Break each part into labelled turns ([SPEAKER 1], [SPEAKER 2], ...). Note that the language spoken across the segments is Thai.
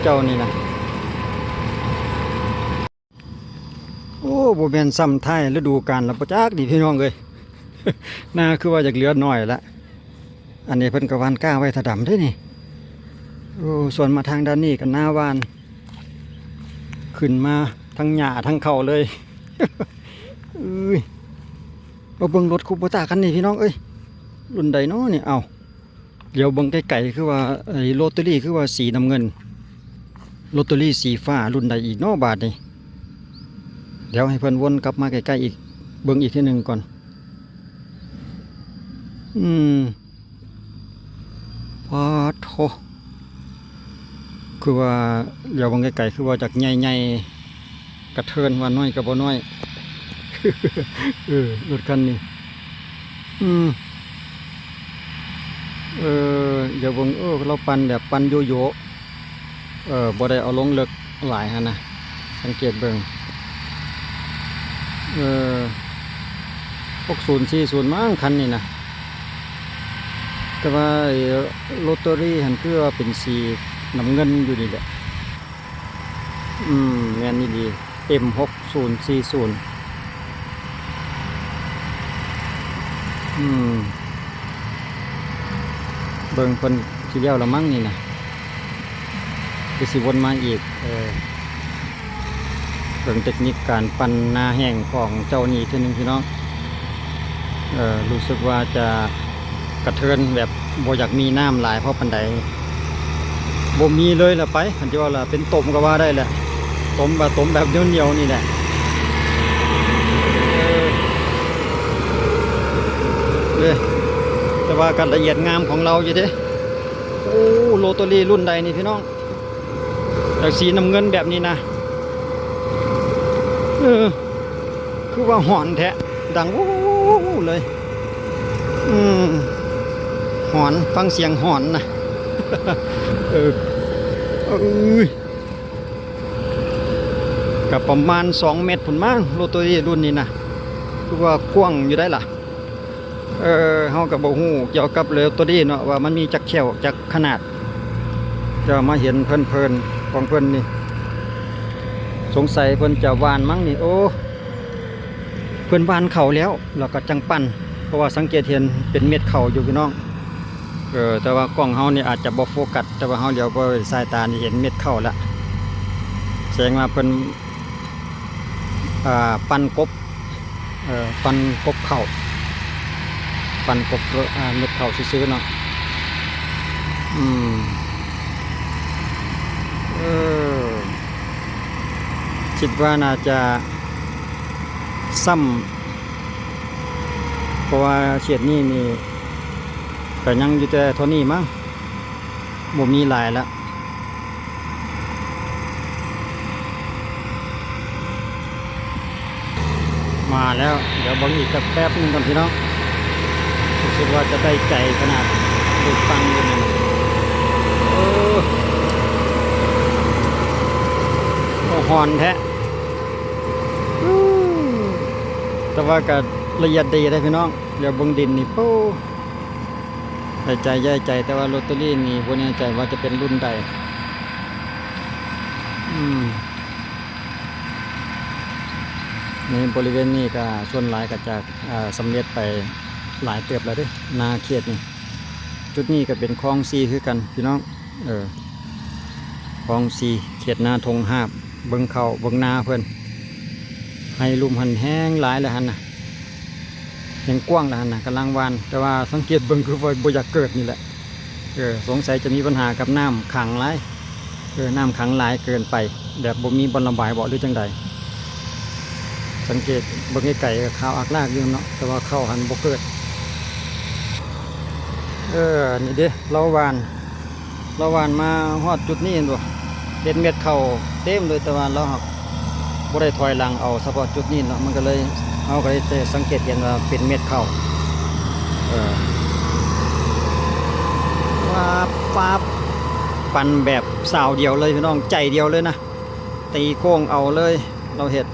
[SPEAKER 1] เจ้านี่นะโอ้โบแมนซ้ำไทยฤดูกาลแล้วปจักดิพี่น้องเลยน่าคือว่าจากเหลือน้อยละอันนี้เพิ่นกวานก้าไว้ถดำได้นี่โอ้ส่วนมาทางด้านนี้กันหน้าวานขึ้นมาทั้งหญ้าทั้งเขาเลยเอ้ยเอาเบิ่งรถคูปต้าคันนี้พี่น้องเอ้ยรุ่นใดเนาะนี่เอาเดี๋ยวเบิ่งไกลๆคือว่าไอ้โรตารี่คือว่าสีน้ำเงินโรตารี่สีฟ้ารุ่นใดอีกเนาะบาทนี่เดี๋ยวให้เพิ่นวนกลับมาใกล้ๆอีกเบิ่งอีกทีหนึ่งก่อนพอโทคือว่าเดี๋ยวเบิ่งไกลๆคือว่าจากใหญ่ๆกระเทินว่าน้อยกับบ่น้อยรถคันนี้เดี๋ยวเบิ่งเราปั่นแบบปั่นโยโย่บ่ได้เอาลงเลิกหลายฮะนะสังเกตเบิ่ง6040มั้งคันนี้นะแต่ว่าโรตารี่หันคือว่าเป็นสีน้ำเงินอยู่นี่แหละแม่นนี่ดี M6040เบิ่งเพิ่นสิเลี้ยวละมั้งนี่นะคือสิวนมาอีกเบิ่งเทคนิคการปั่นหน้าแห้งของเจ้านี่ทีนึงพี่น้องรู้สึกว่าจะกระเทินแบบบ่อยากมีน้ำหลายเพราะปันใดบ่มีเลยละไปคันที่ว่าล่ะเป็นต้มก็ว่าได้แหละต้มแบบเหนียวๆนี่แหละแต่ว่าการละเอียดงามของเราอยู่เด้โอ้โรตารี่รุ่นใดนี่พี่น้องจากสีน้ำเงินแบบนี้นะคือว่าหอนแท้ดังวู้เลยหอนฟังเสียงหอนนะกับประมาณ2 เมตรผุนมั้งโรตารี่รุ่นนี้นะคือว่ากว้างอยู่ได้ล่ะเฮากับบ่ฮู้เกี่ยวกับโรตารี่เนาะว่ามันมีจักแขวจักขนาดจะมาเห็นเพลินๆของเพิ่นนี่สงสัยเพิ่นจะวานมั้งนี่โอ้เพิ่นวานเข่าแล้วก็จังปั่นเพราะว่าสังเกตเห็นเป็นเม็ดเข่าอยู่พี่น้องแต่ว่ากล้องเฮานี่อาจจะบ่โฟกัสแต่ว่าเฮาเดี๋ยวบ่สายตานี่เห็นเม็ดเข่าละแสดงว่าเพิ่นปั่นกบปั่นกบเข่าปั่นกบเม็ดเข่าซื้อๆเนาะคิดว่าน่าจะซ้ำเพราะว่าเฉียดนี่แต่ยังอยู่แต่เท่านี้มั้งบ่มีหลายแล้วมาแล้วเดี๋ยวบังอีกแป๊บนึงก่อนพี่น้องรู้สึกว่าจะได้ใจขนาดดูฟังอยู่นี่หอนแท้แต่ว่าก็ละเอียดดีได้พี่น้องเดี๋ยวเบิ่งดินนี่ปู้ใจย่ายใจแต่ว่าโรตารี่นี่บ่แน่ใจว่าจะเป็นรุ่นใดในบริเวณนี้ก็ส่วนหลายก็จากสำเร็จไปหลายเติบแล้วเด้นาเขตนี่จุดนี้ก็เป็นคลองซีคือกันพี่น้องคลองซีเขตนาทงหาบเบิ่งเขาเบิ่งนาเพิ่นให้ลุ่มหันแห้งหลายแล้วหันนะแห้งกว้างแล้วหันนะกำลังวานแต่ว่าสังเกตเบิ่งคือว่าบ่อยากเกิดนี่แหละสงสัยจะมีปัญหากับน้ำขังหลายน้ำขังหลายเกินไปแบบบ่มีบอลระบายบ่หรือจังใดสังเกตเบิ่งไก่ขาวอักลากอยู่เนาะแต่ว่าเข้าหันบ่เกิดนี่เด้เราวานมาฮอดจุดนี้เห็นบ่เห็นเม็ดเข้าเต็มเลยแต่ว่าเราบ่ได้ถอยหลังเอาเฉพาะจุดนี้เนาะมันก็เลยเฮาก็ได้สังเกตเห็นว่าเป็นเม็ดเข้าฟ้าปั่นแบบสาวเดียวเลยพี่น้องใจเดียวเลยนะตีโค้งเอาเลยเราเฮ็ด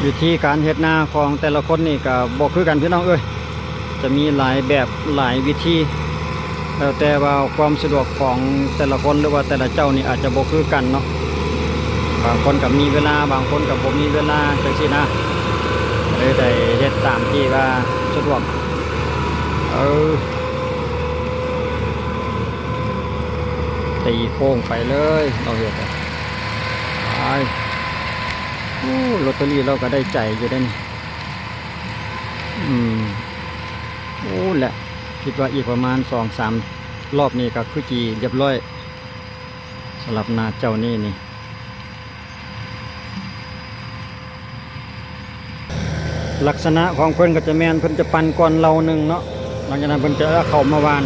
[SPEAKER 1] วิธีการเฮ็ดนาของแต่ละคนนี่ก็บ่คือกันพี่น้องจะมีหลายแบบหลายวิธี แล้วแต่ว่าความสะดวกของแต่ละคนหรือว่าแต่ละเจ้านี่อาจจะบ่คือกันเนาะบางคนก็มีเวลาบางคนก็บ่มีเวลาจังซี่นะเลยได้เฮ็ดตามที่ว่าสะดวกตีโค้งไปเลยเราเฮ็ดไปโอ้ลอตเตอรี่เราก็ได้ใจอยู่ได้นี่โอ้แหละคิดว่าอีกประมาณ 2-3 รอบนี้ก็คือจีเรียบร้อยสำหรับนาเจ้านี่นี่ลักษณะของเพิ่นก็จะแม่นเพิ่นจะปั่นก่อนเราหนึ่งเนาะหลังจากนั้นเพิ่นจะเอาเข้ามาวาน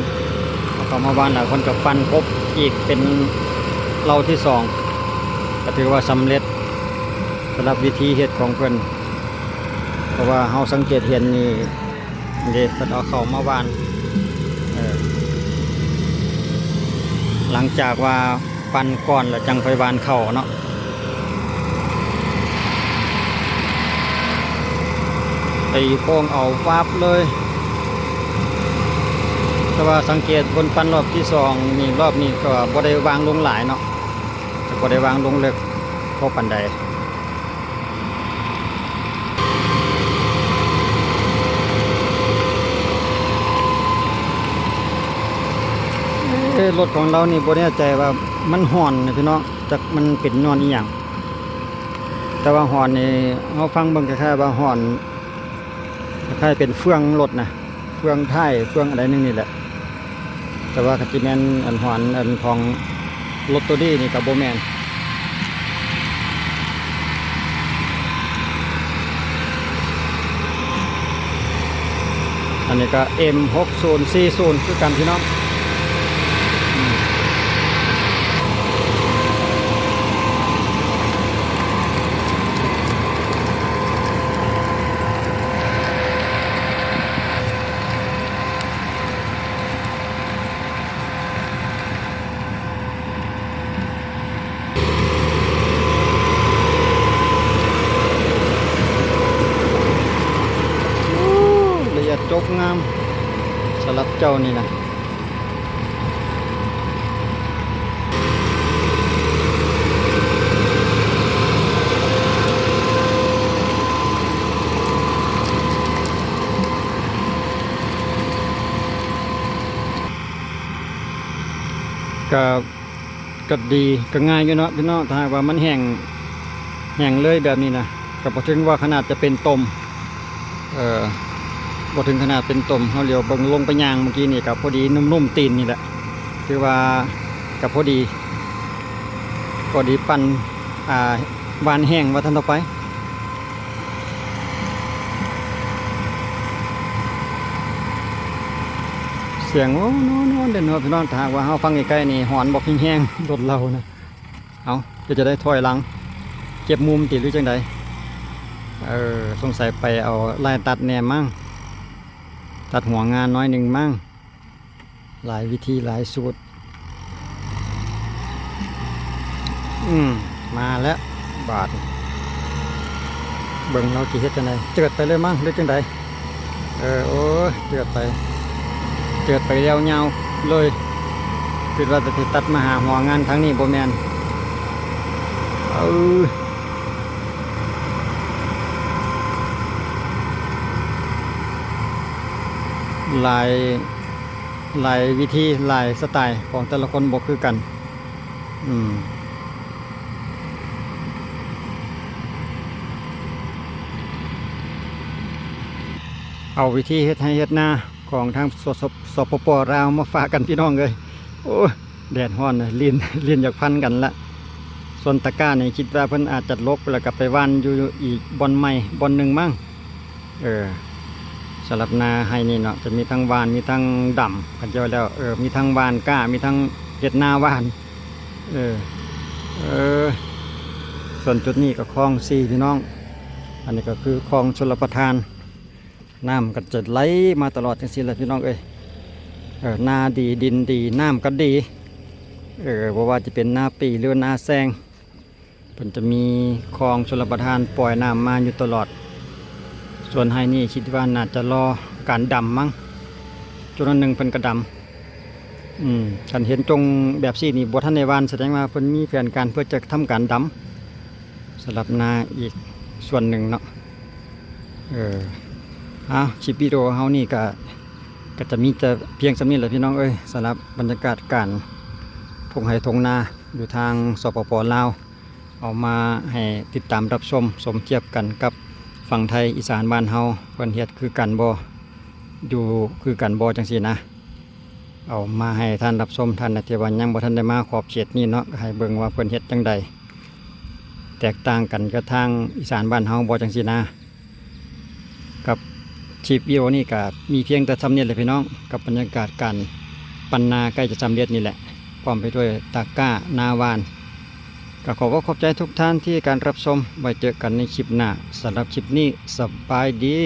[SPEAKER 1] แล้วเพิ่นก็ปั่นครบอีกเป็นเราที่สองก็ถือว่าสำเร็จสำหรับวิธีเฮ็ดของเพิ่นเพราะว่าเฮาสังเกตเห็นนี่เพิ่นเอาเข้ามาวานหลังจากว่าปั่นก่อนแล้วจังไปวานเข้าเนาะตีโค้งเอาวับเลยแต่ว่าสังเกตบนปั่นรอบที่สองนี่รอบนี้ก็บ่ได้วางลงหลายเนาะแต่บ่ได้วางลงเล็กเท่าปานใดรถของเรานี่บ่แน่ใจว่ามันห่อนนะพี่น้องจักมันเป็นนอนอีหยังแต่ว่าห่อนนี่เฮาฟังเบิ่งคล้ายๆว่าห่อนคล้ายๆเป็นเฟืองรถนะเฟืองท้ายเฟืองอะไรนึงนี่แหละแต่ว่าคันสิแม่นอันห่อนอันของรถตัวนี้นี่ก็บ่แม่นอันนี้ก็ M6040 คือกันพี่น้องจบงามสำหรับเจ้านี่นะก็ดีก็ง่ายอยู่เนาะพี่น้องถ้าหากว่ามันแห้งเลยแบบนี้นะก็พอถึงว่าขนาดจะเป็นตมพอถึงขนาดเป็นตมเขาเรียวเบิ่งลงไปยางเมื่อกี้นี่กับพอดีนุ่มๆตีนนี่แหละคือว่ากับพอดีปั่นวานแห้งว่าท่านต่อไปเสียงโอ้โน้เด่นหัวพี่น้องถ้าว่าเขาฟังใกล้ๆนี่หอนบอกแห้งๆรถเรานะเอาจะได้ถอยหลังเก็บมุมติดหรือจังใดสงสัยไปเอาลายตัดแหนมมั่งตัดหัวงานน้อยหนึ่งมั่งหลายวิธีหลายสูตรมาแล้วบาทเบิ่งเรากี่เฮ็ดจังไดเจิดไปเลยมั่งหรือจังใดโอ้เจิดไปยาวๆเลยคิดว่าจะตัดมาหาหัวงานทั้งนี้บ่แม่นหลายวิธีหลายสไตล์ของแต่ละคนบ่คือกันเอาวิธีเฮ็ดให้เฮ็ดหน้าของทางสปป.ลาวมาฝากกันพี่น้องเลยโอ้แดดร้อนเลยเลียนอยากพันกันละส่วนตะกร้านี่คิดว่าเพิ่นอาจจะลบแล้วกลับไปว่านอยู่อีกบอนใหม่บอนหนึ่งมั่งสำหรับนาให้นี่เนาะจะมีทั้งวานมีทั้งดำกันเจอแล้วมีทั้งวานก้ามีทั้งเห็ดนาวานส่วนจุดนี้ก็คลองซีพี่น้องอันนี้ก็คือคลองชลประทานน้ำก็จะไหลมาตลอดจังซี่แหละพี่น้องนาดีดินดีน้ำก็ดีเพราะว่าจะเป็นนาปีหรือนาแซงมันจะมีคลองชลประทานปล่อยน้ำมาอยู่ตลอดส่วนไฮนี่คิดว่าน่าจะรอการดำมั้งจุดหนึ่งเป็นกระดำ คันเห็นจงแบบซี่นี่บ่ทันได้หวานแสดงว่าเพิ่นมีแผนการเพื่อจะทำการดำสำหรับนาอีกส่วนหนึ่งเนาะคลิปวิดีโอเฮานี่ก็จะมีแต่เพียงสำนี้แหละพี่น้องเอ้ยสำหรับบรรยากาศการทงไห้ทงนาอยู่ทางสปปลาวเอามาให้ติดตามรับชมสมเทียบกันกับฝั่งไทยอีสานบ้านเฮาเพิ่นเฮ็ดคือกันบ่อยู่คือกันบ่จังซี่นะเอามาให้ท่านรับชมท่านที่ว่ายังบ่ทันได้มาขอบเขตนี้เนาะให้เบิ่งว่าเพิ่นเฮ็ดจังใดแตกต่างกันกับทางอีสานบ้านเฮาบ่จังซี่นะกับคลิปวิดีโอนี่ก็มีเพียงแต่ทำเนี่ยแหละพี่น้องกับบรรยากาศการปันนาใกล้จะสำเร็จนี่แหละพร้อมไปด้วยตะกร้านาวานก็ขอบใจทุกท่านที่การรับชมไว้เจอกันในคลิปหน้าสำหรับคลิปนี้สบายดี